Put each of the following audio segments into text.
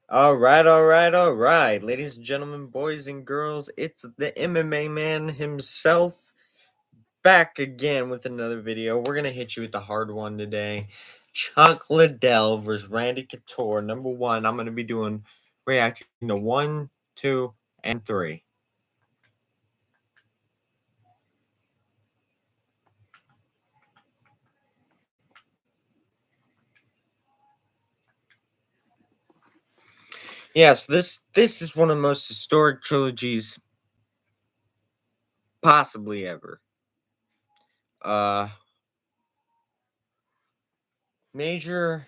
All right. Ladies and gentlemen, boys and girls, it's the MMA man himself back again with another video. We're going to hit you with the hard one today. Chuck Liddell versus Randy Couture. Number one, I'm going to be doing reacting to 1, 2, and 3. Yes, this is one of the most historic trilogies possibly ever. Uh major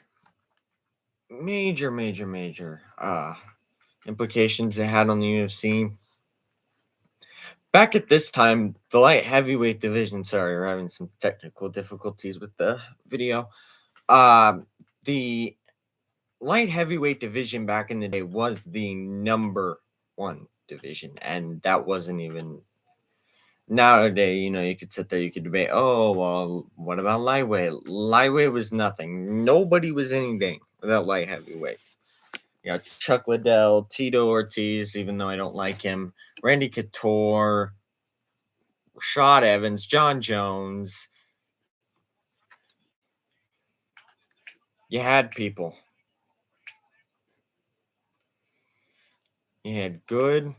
major implications it had on the UFC. Back at this time, the light heavyweight division, sorry, we're having some technical difficulties with the video. The light heavyweight division back in the day was the number one division, and that wasn't even nowadays. You could sit there, you could debate, oh, well, what about lightweight? Lightweight was nothing. Nobody was anything without light heavyweight. Chuck Liddell, Tito Ortiz, even though I don't like him, Randy Couture, Rashad Evans, John Jones. You had people. You had good,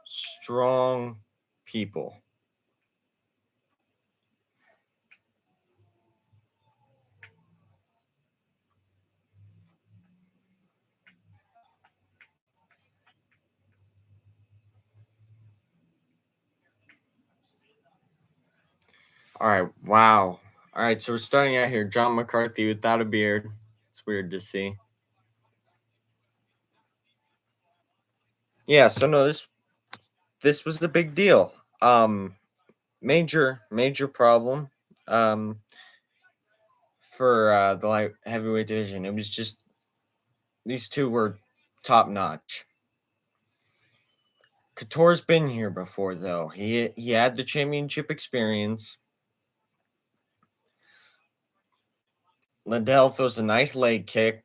strong people. All right, wow. All right, so we're starting out here. John McCarthy without a beard. It's weird to see. Yeah, so no, this was a big deal. Major problem. For the light heavyweight division. It was just these two were top notch. Couture's been here before though. He had the championship experience. Liddell throws a nice leg kick.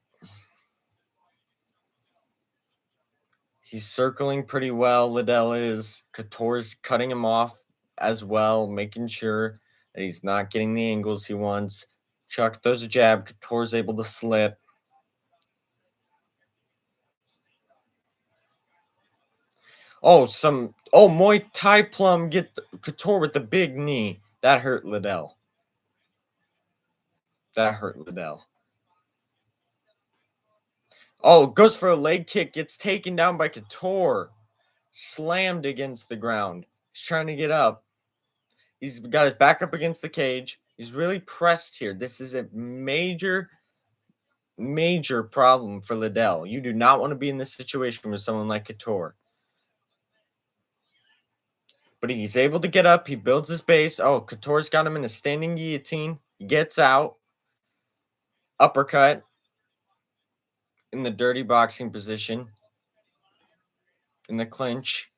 He's circling pretty well. Liddell is. Couture's cutting him off as well, making sure that he's not getting the angles he wants. Chuck throws a jab. Couture's able to slip. Oh, Muay Thai plum get Couture with the big knee. That hurt Liddell. Oh, goes for a leg kick, gets taken down by Couture. Slammed against the ground. He's trying to get up. He's got his back up against the cage. He's really pressed here. This is a major problem for Liddell. You do not want to be in this situation with someone like Couture. But he's able to get up. He builds his base. Oh, Couture's got him in a standing guillotine. He gets out. Uppercut in the dirty boxing position. In the clinch.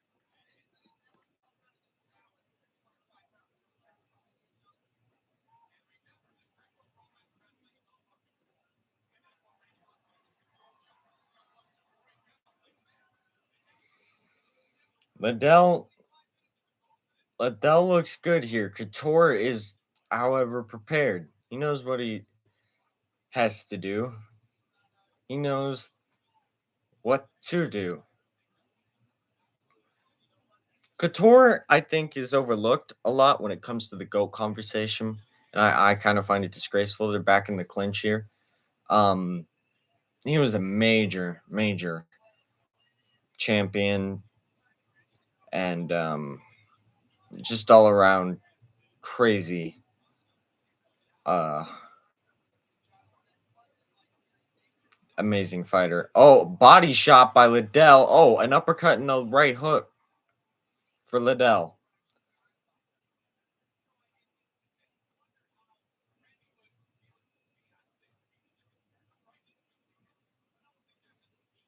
Liddell looks good here. Couture is, however, prepared. He knows what he has to do. He knows what to do. Couture, I think, is overlooked a lot when it comes to the GOAT conversation. And I kind of find it disgraceful. They're back in the clinch here. He was a major champion and just all around crazy amazing fighter. Oh, body shot by Liddell. Oh, an uppercut and a right hook for Liddell.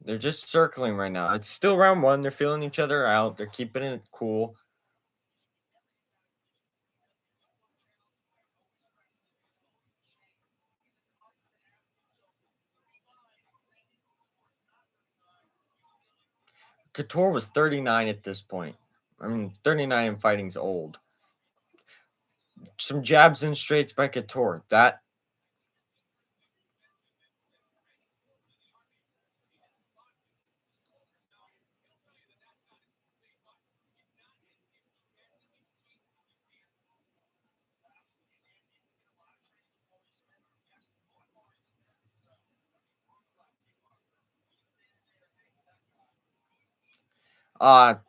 They're just circling right now. It's still round one. They're feeling each other out. They're keeping it cool. Couture was 39 at this point. I mean, 39 in fighting's old. Some jabs and straights by Couture. That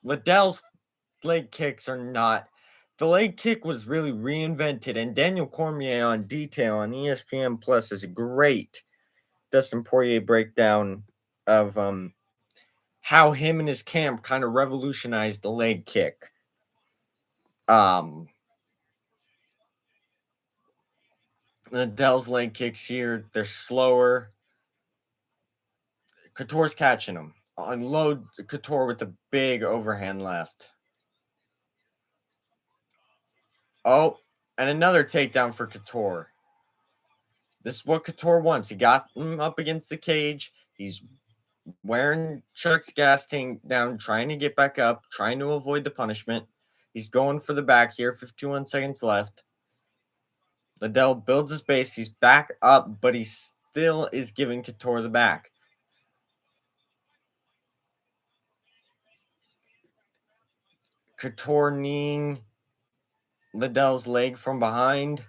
Liddell's leg kicks are not. The leg kick was really reinvented, and Daniel Cormier on Detail on ESPN Plus is a great Dustin Poirier breakdown of how him and his camp kind of revolutionized the leg kick. Um, Liddell's leg kicks here, they're slower. Couture's catching him. Unload Couture with the big overhand left. Oh, and another takedown for Couture. This is what Couture wants. He got him up against the cage. He's wearing Chuck's gas tank down, trying to get back up, trying to avoid the punishment. He's going for the back here. 51 seconds left. Liddell builds his base. He's back up, but he still is giving Couture the back. Couture kneeing Liddell's leg from behind.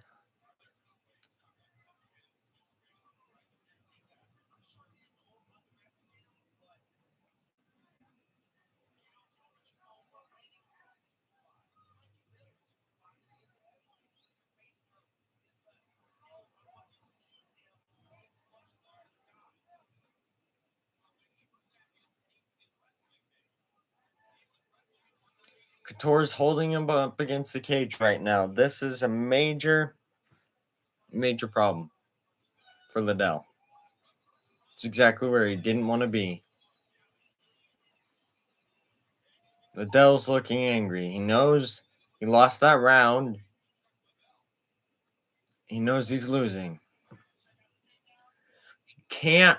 Couture's holding him up against the cage right now. This is a major, major problem for Liddell. It's exactly where he didn't want to be. Liddell's looking angry. He knows he lost that round. He knows he's losing. Can't.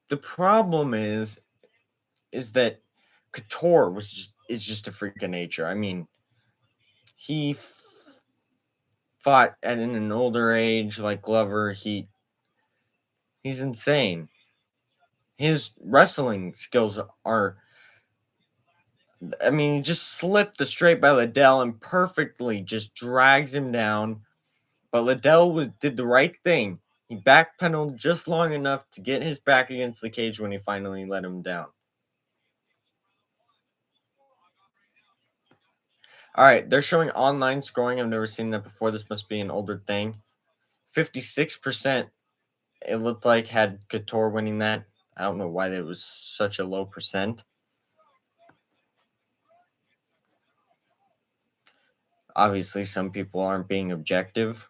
The problem is that Couture is just a freak of nature. I mean, he fought at an older age like Glover. He's insane. His wrestling skills are. I mean, he just slipped the straight by Liddell and perfectly just drags him down. But Liddell did the right thing. He backpedaled just long enough to get his back against the cage when he finally let him down. All right, they're showing online scoring. I've never seen that before. This must be an older thing. 56%, it looked like, had Couture winning that. I don't know why that was such a low percent. Obviously, some people aren't being objective.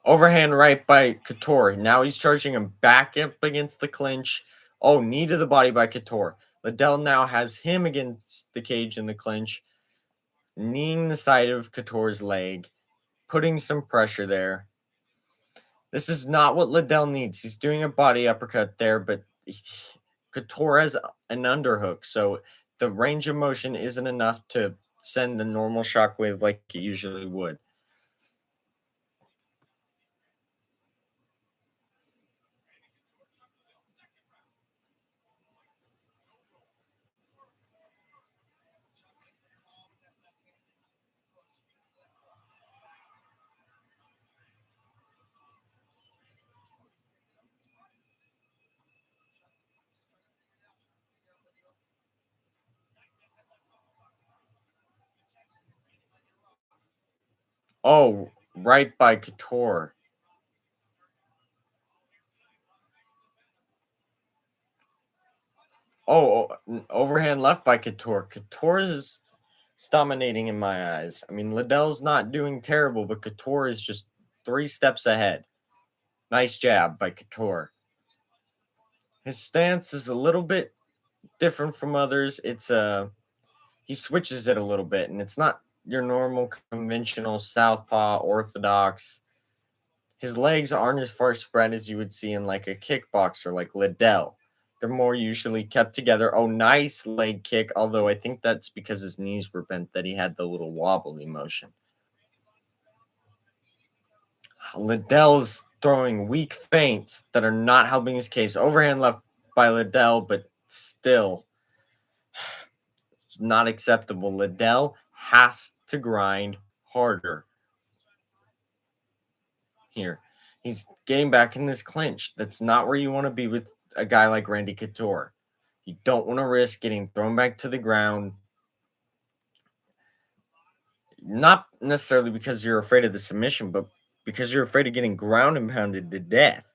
Overhand right by Couture. Now he's charging him back up against the clinch. Oh, knee to the body by Couture. Liddell now has him against the cage in the clinch, kneeing the side of Couture's leg, putting some pressure there. This is not what Liddell needs. He's doing a body uppercut there, but Couture has an underhook, so the range of motion isn't enough to send the normal shockwave like it usually would. Oh, right by Couture. Oh, overhand left by Couture. Couture is dominating in my eyes. I mean, Liddell's not doing terrible, but Couture is just 3 steps ahead. Nice jab by Couture. His stance is a little bit different from others. It's he switches it a little bit, and it's not your normal conventional southpaw orthodox. His legs aren't as far spread as you would see in like a kickboxer like Liddell. They're more usually kept together. Oh, nice leg kick, although I think that's because his knees were bent that he had the little wobbly motion. Liddell's throwing weak feints that are not helping his case. Overhand left by Liddell, but still not acceptable. Liddell has to grind harder here. He's getting back in this clinch. That's not where you want to be with a guy like Randy Couture. You don't want to risk getting thrown back to the ground. Not necessarily because you're afraid of the submission, but because you're afraid of getting ground and pounded to death.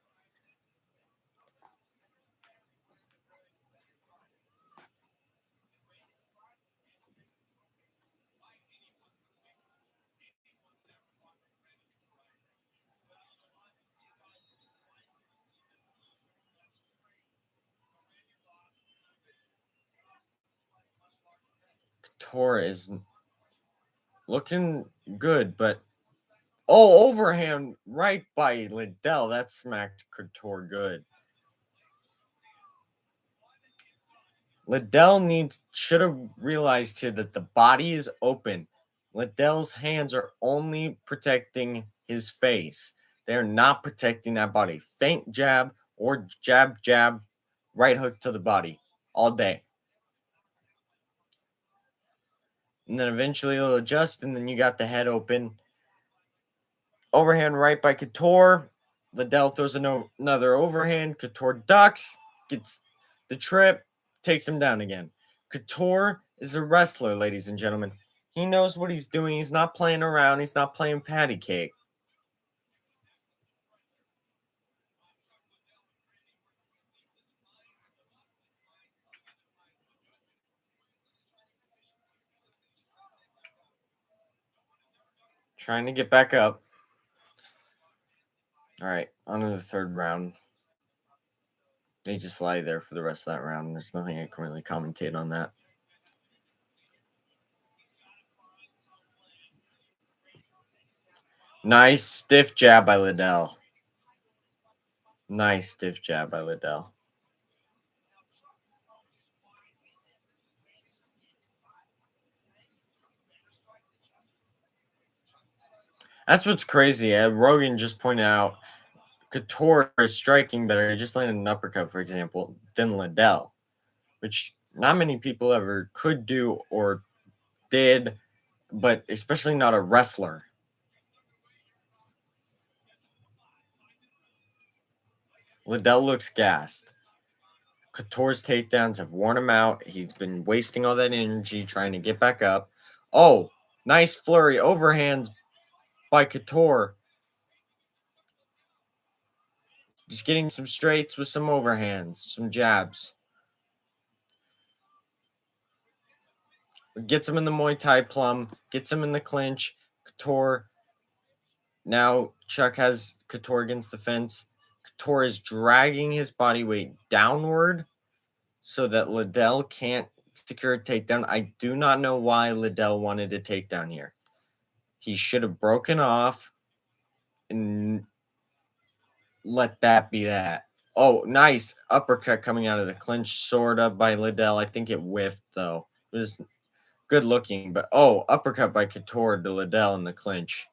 Couture is looking good, but oh, overhand right by Liddell. That smacked Couture good. Liddell should have realized here that the body is open. Liddell's hands are only protecting his face. They're not protecting that body. Feint jab or jab, jab, right hook to the body all day. And then eventually it'll adjust, and then you got the head open. Overhand right by Couture. Liddell throws another overhand. Couture ducks, gets the trip, takes him down again. Couture is a wrestler, ladies and gentlemen. He knows what he's doing. He's not playing around. He's not playing patty cake. Trying to get back up. All right, on to the third round. They just lie there for the rest of that round. There's nothing I can really commentate on that. Nice stiff jab by Liddell. Nice stiff jab by Liddell. That's what's crazy. Rogan just pointed out Couture is striking better. He just landed an uppercut, for example, than Liddell, which not many people ever could do or did, but especially not a wrestler. Liddell looks gassed. Couture's takedowns have worn him out. He's been wasting all that energy trying to get back up. Oh, nice flurry overhands by Couture. Just getting some straights with some overhands, some jabs. Gets him in the Muay Thai plum, gets him in the clinch. Couture. Now Chuck has Couture against the fence. Couture is dragging his body weight downward so that Liddell can't secure a takedown. I do not know why Liddell wanted a takedown here. He should have broken off and let that be that. Oh, nice uppercut coming out of the clinch, sort of by Liddell. I think it whiffed, though. It was good looking, but oh, uppercut by Couture to Liddell in the clinch.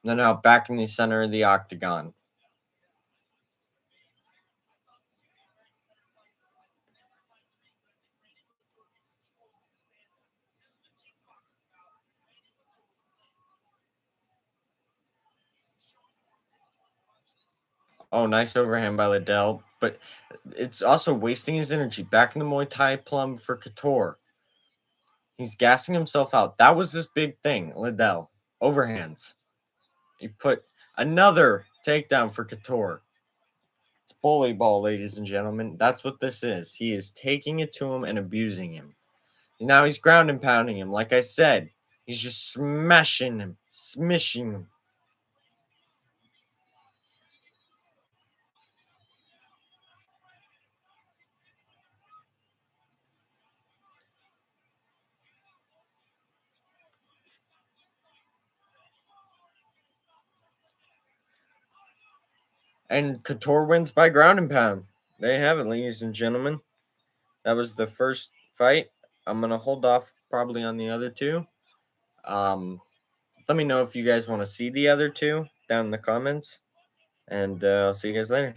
Now back in the center of the octagon. Oh, nice overhand by Liddell, but it's also wasting his energy. Back in the Muay Thai plum for Couture. He's gassing himself out. That was this big thing, Liddell. Overhands. He put another takedown for Couture. It's bully ball, ladies and gentlemen. That's what this is. He is taking it to him and abusing him. And now he's ground and pounding him. Like I said, he's just smashing him, smishing him. And Couture wins by ground and pound. There you have it, ladies and gentlemen. That was the first fight. I'm gonna hold off probably on the other two. Let me know if you guys want to see the other two down in the comments, and I'll see you guys later.